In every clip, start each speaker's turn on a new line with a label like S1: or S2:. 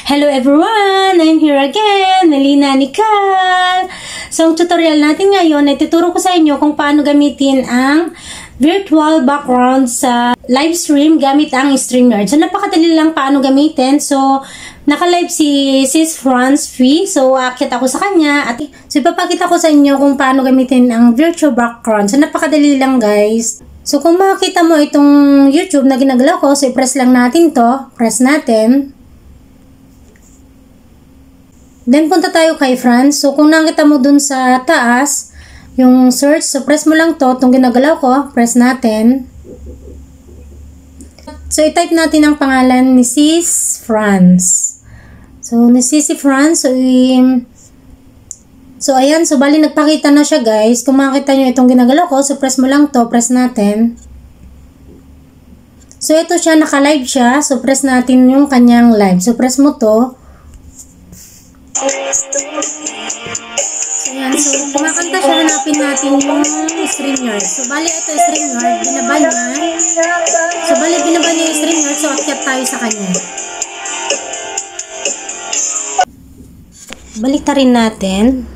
S1: Hello everyone! I'm here again, Melina Nicole. So, ang tutorial natin ngayon ay tuturo ko sa inyo kung paano gamitin ang virtual background sa live stream gamit ang StreamYard. So, napakadali lang paano gamitin. So, naka-live si Sis Franz Fee. So, akit ako sa kanya. At so, ipapakita ko sa inyo kung paano gamitin ang virtual background. So, napakadali lang guys. So, kung makita mo itong YouTube na ginagalaw ko, so, i-press lang natin to. Press natin. Then, punta tayo kay Franz. So, kung nakita mo dun sa taas, yung search, so press mo lang to. Itong ginagalaw ko, press natin. So, i-type natin ang pangalan ni Sis Franz. So, ni Sis Franz. So, ayan. So, bali nagpakita na siya, guys. Kung makita nyo itong ginagalaw ko, so press mo lang to. Press natin. So, ito siya. Naka-live siya. So, press natin yung kanyang live. So, press mo to. So, yan. So, kumakanta siya, hanapin natin yung StreamYard. So, bali ito yung StreamYard. Binaba niya. So, bali binaba niya yung StreamYard. So, akyat tayo sa kanya. Baliktarin natin.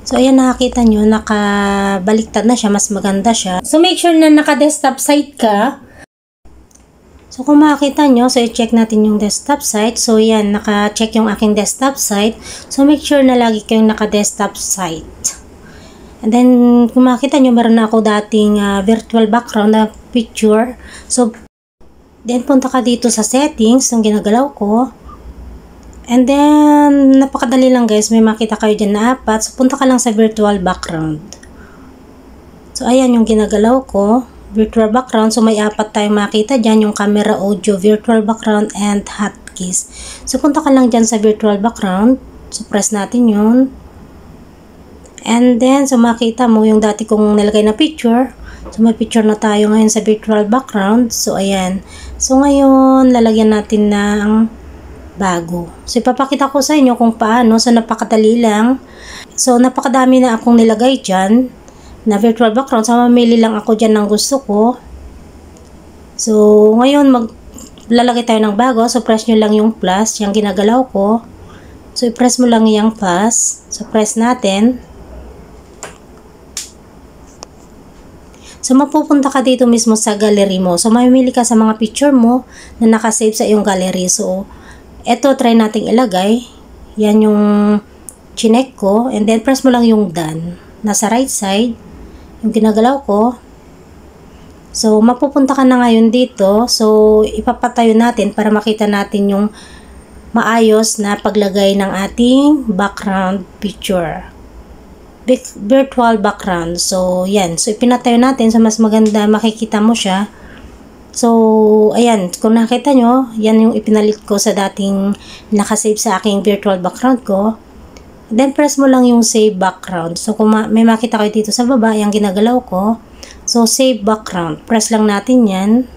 S1: So, ayan, nakakita nyo, nakabaliktad na siya. Mas maganda siya. So, make sure na naka-desktop site ka. So, kung makikita nyo, so i-check natin yung desktop site. So, yan, naka-check yung aking desktop site. So, make sure na lagi kayong naka-desktop site. And then, kung makikita nyo, meron na ako dating virtual background na picture. So, then, punta ka dito sa settings, yung ginagalaw ko. And then, napakadali lang guys, may makita kayo dyan na apat. So, punta ka lang sa virtual background. So, ayan yung ginagalaw ko. Virtual background. So, may apat tayong makita dyan. Yung camera, audio, virtual background, and hotkeys. So, punta ka lang dyan sa virtual background. So, press natin yun. And then, so makita mo yung dati kong nilagay na picture. So, may picture na tayo ngayon sa virtual background. So, ayan. So, ngayon, lalagyan natin ng bago. So, ipapakita ko sa inyo kung paano. So, napakadali lang. So, napakadami na akong nilagay dyan na virtual background. So, mamili lang ako dyan ng gusto ko. So, ngayon, maglalagay tayo ng bago. So, press nyo lang yung plus. Yung ginagalaw ko. So, i-press mo lang yung plus. So, press natin. So, mapupunta ka dito mismo sa gallery mo. So, mamili ka sa mga picture mo na nakasave sa iyong gallery. So, eto, try nating ilagay. Yan yung chinek ko. And then, press mo lang yung done. Nasa right side. Yung ginagalaw ko. So, mapupunta ka na ngayon dito. So, ipapatayo natin para makita natin yung maayos na paglagay ng ating background picture. Virtual background. So, yan. So, ipinatayo natin sa mas maganda. Makikita mo siya. So, ayan. Kung nakita nyo, yan yung ipinalit ko sa dating nakasave sa aking virtual background ko. Then, press mo lang yung save background. So, kung may makita kayo dito sa baba, yung ginagalaw ko. So, save background. Press lang natin yan.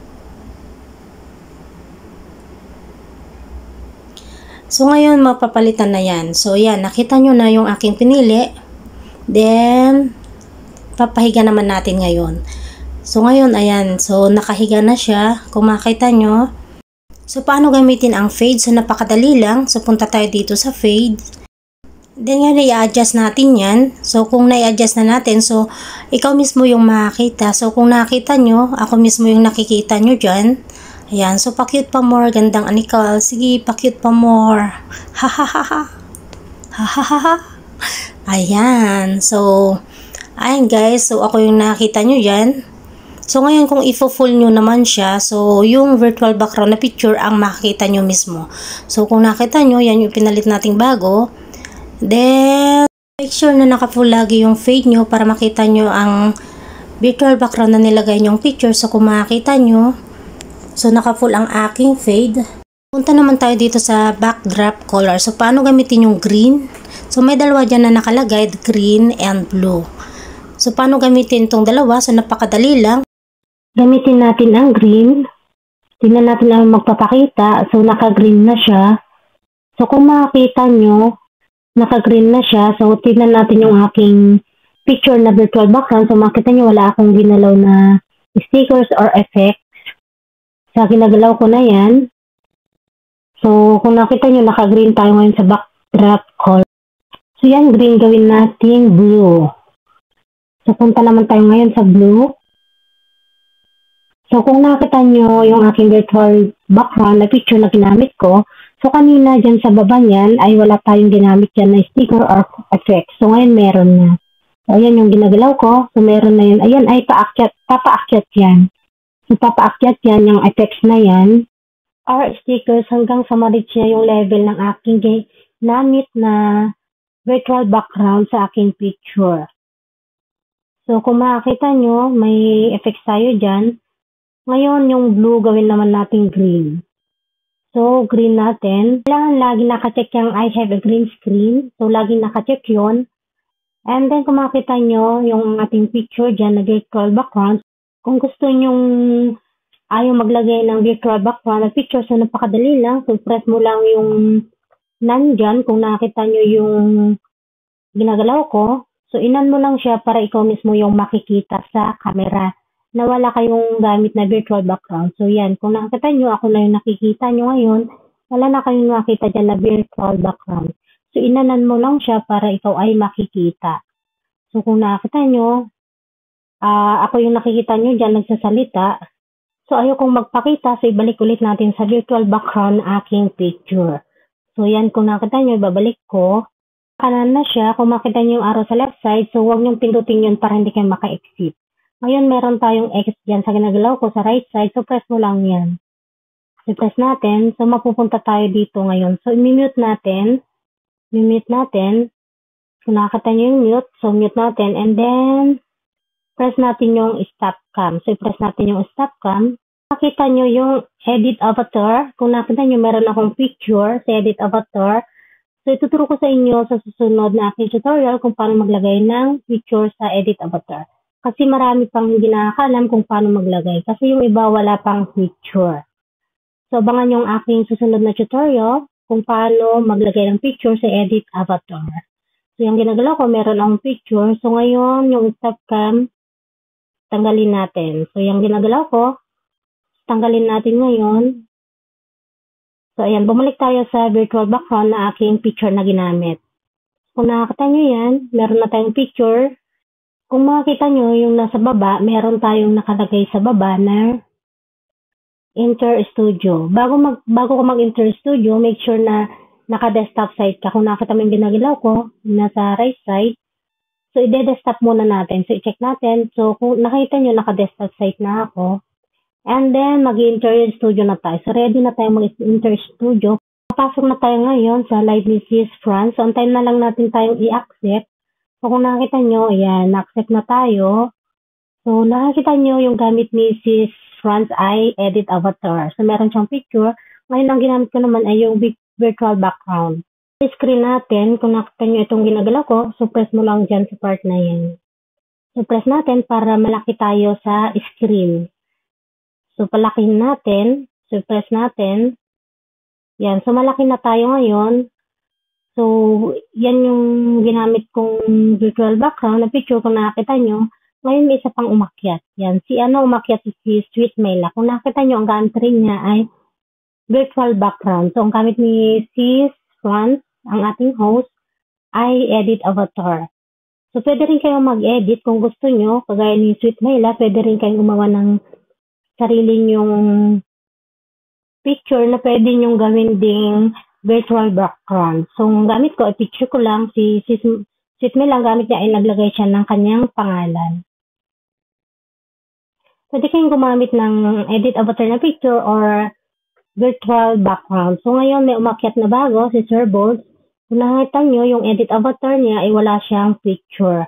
S1: So, ngayon, mapapalitan na yan. So, yan. Nakita nyo na yung aking pinili. Then, papahiga naman natin ngayon. So, ngayon, ayan. So, nakahiga na siya. Kung makita nyo. So, paano gamitin ang fade? So, napakadali lang. So, punta tayo dito sa fade. Then nga, i-adjust natin yan. So, kung na-adjust na natin, so, ikaw mismo yung makakita. So, kung nakita nyo, ako mismo yung nakikita nyo dyan. Ayan. So, pa-cute pa more. Gandang anikal. Sige, pa-cute pa more. Ha ha ha ha. Ha ha ha ha. Ayan. So, ayan guys. So, ako yung nakita nyo dyan. So, ngayon, kung i-full nyo naman siya, so, yung virtual background na picture ang makikita nyo mismo. So, kung nakita nyo, yan yung pinalit nating bago. Then, make sure na naka-full lagi yung fade nyo para makita nyo ang virtual background na nilagay nyong picture. So, kung makita nyo, so, naka-full ang aking fade. Punta naman tayo dito sa backdrop color. So, paano gamitin yung green? So, may dalawa dyan na nakalagay, green and blue. So, paano gamitin itong dalawa? So, napakadali lang. Gamitin natin ang green. Tingnan natin ang magpapakita. So, naka-green na siya. So, kung makikita nyo, naka-green na siya. So, tingnan natin yung aking picture na virtual background. So, makita nyo wala akong ginalaw na stickers or effects. So, ginagalaw ko na yan. So, kung nakita nyo, naka-green tayo ngayon sa backdrop color. So, yan, green, gawin natin blue. So, punta naman tayo ngayon sa blue. So, kung nakita nyo yung aking virtual background na picture na ginamit ko, so, kanina dyan sa baba niyan ay wala tayong ginamit dyan na sticker or effect. So, ngayon meron na. So, ayan yung ginagalaw ko. So, meron na yun. Ayan ay papaakyat yan. So, papaakyat yan, yung effects na yan. Or stickers hanggang sa ma-reach niya yung level ng aking ginamit na virtual background sa aking picture. So, kung makakita nyo, may effects tayo dyan. Ngayon, yung blue, gawin naman natin green. So, green natin. Kailangan lagi nakacheck yung I have a green screen. So, lagi nakacheck yun. And then, kung makita nyo yung ating picture dyan na virtual background, kung gusto nyong ayaw maglagay ng virtual background na picture, so napakadali lang. So, press mo lang yung nandyan kung nakita nyo yung ginagalaw ko. So, inan mo lang siya para ikaw mismo yung makikita sa camera na wala kayong gamit na virtual background. So, yan. Kung nakita nyo, ako na yung nakikita nyo ngayon, wala na kayong makita dyan na virtual background. So, inanan mo lang siya para ikaw ay makikita. So, kung nakita nyo, ako yung nakikita nyo dyan nagsasalita. So, ayaw kong magpakita. So, ibalik ulit natin sa virtual background aking picture. So, yan. Kung nakita nyo, ibabalik ko. Kanan na siya. Kung makita nyo yung arrow sa left side, so huwag nyo pindutin yun para hindi kayo maka-exit. Ngayon, meron tayong X dyan sa ginagalaw ko sa right side. So, press mo lang yan. So, press natin. So, mapupunta tayo dito ngayon. So, i-mute natin. I-mute natin. Kung nakakita nyo yung mute, so mute natin. And then, press natin yung stop cam. So, press natin yung stop cam. Makita nyo yung edit avatar. Kung nakita nyo, meron akong picture sa edit avatar. So, ituturo ko sa inyo sa susunod na aking tutorial kung paano maglagay ng picture sa edit avatar. Kasi marami pang hindi nakakalam kung paano maglagay. Kasi yung iba wala pang picture. So, abangan yung aking susunod na tutorial kung paano maglagay ng picture sa edit avatar. So, yung ginagalaw ko, meron akong picture. So, ngayon, yung stop cam, tanggalin natin. So, yung ginagalaw ko, tanggalin natin ngayon. So, ayan, bumalik tayo sa virtual background na aking picture na ginamit. Kung nakakita nyo yan, meron na tayong picture. Kung makikita nyo, yung nasa baba, meron tayong nakalagay sa baba na Enter Studio. Bago ko mag-Enter Studio, make sure na naka-desktop side ka. Kung nakita mo yung ginagalaw ko, nasa right side, so i-desktop muna natin. So, i-check natin. So, kung nakita nyo, naka-desktop side na ako. And then, mag-Enter Studio na tayo. So, ready na tayo mag-Enter Studio. Papasok na tayo ngayon sa Live Mrs. France. So, antayin na lang natin tayong i-accept. So, kung nakita nyo, ayan, na-accept na tayo. So, nakikita nyo yung gamit Mrs. France ay edit avatar. So, meron siyang picture. Ngayon, ang ginamit ko naman ay yung virtual background. Sa screen natin, kung nakita nyo itong ginagalaw ko, so press mo lang dyan sa part na yan. So, press natin para malaki tayo sa screen. So, palakihin natin. So, press natin. Yan. So, malaki na tayo ngayon. So, yan yung ginamit kong virtual background na picture kung nakita nyo. Ngayon, may isa pang umakyat. Yan. Si umakyat si Sweet Mayla. Kung nakita nyo, ang gamit rin niya ay virtual background. So, ang gamit ni Sis France, ang ating host, ay edit avatar. So, pwede rin kayong mag-edit kung gusto nyo. Kagaya ni Sweet Mayla, pwede rin kayong gumawa ng sarili nyong picture na pwede nyong gawin ding virtual background. So, ang gamit ko, picture ko lang, si Sweet Mayla, ang gamit niya ay naglagay siya ng kanyang pangalan. Pwede kayong gumamit ng edit avatar na picture or virtual background. So, ngayon may umakyat na bago, si Sir Bolt. Kung nakita nyo, yung edit avatar niya ay wala siyang picture.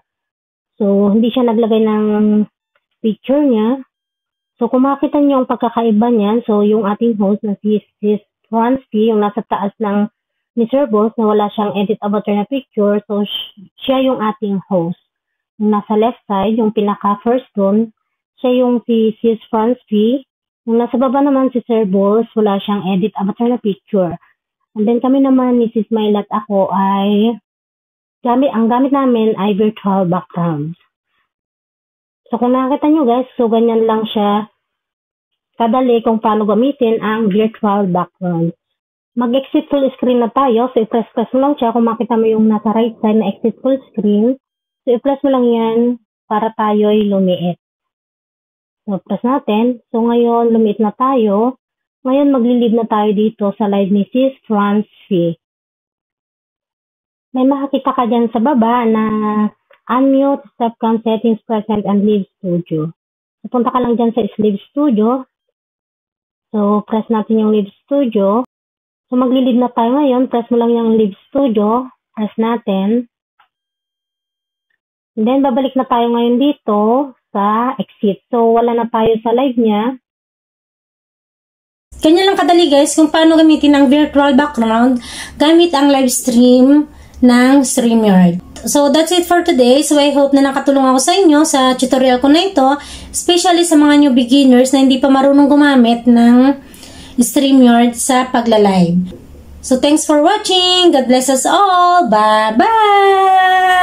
S1: So, hindi siya naglagay ng picture niya. So, kung makita nyo yung pagkakaiba niyan, so yung ating host na si Swansea, yung nasa taas ng ni Sir Boss, na wala siyang edit avatar na picture, so siya yung ating host. Yung nasa left side, yung pinaka-first doon, siya yung si Sis Swansea. Yung nasa baba naman si Sir Boss, wala siyang edit avatar na picture. And then kami naman ni Sis Myla at ako ay, ang gamit namin ay virtual background. So, kung nakita nyo guys, so ganyan lang siya kadali kung paano gamitin ang virtual background. Mag-exit full screen na tayo. So, i-press mo lang siya kung makita mo yung nasa right side na exit full screen. So, i-press mo lang yan para tayo'y lumiit. So, press natin. So, ngayon, lumiit na tayo. Ngayon, magli-leave na tayo dito sa live ni Sis Francie. May makikita ka dyan sa baba na unmute, step-cam settings, present, and leave studio. So, punta ka lang dyan sa leave studio. So, press natin yung leave studio. So, magli-leave na tayo ngayon. Press mo lang yung leave studio. Press natin. And then, babalik na tayo ngayon dito sa exit. So, wala na tayo sa live niya. Ganyan lang kadali guys kung paano gamitin ang virtual background gamit ang live stream ng StreamYard. So, that's it for today. So, I hope na nakatulong ako sa inyo sa tutorial ko na ito. Especially sa mga new beginners na hindi pa marunong gumamit ng StreamYard sa pagla-live. So, thanks for watching. God bless us all. Bye-bye!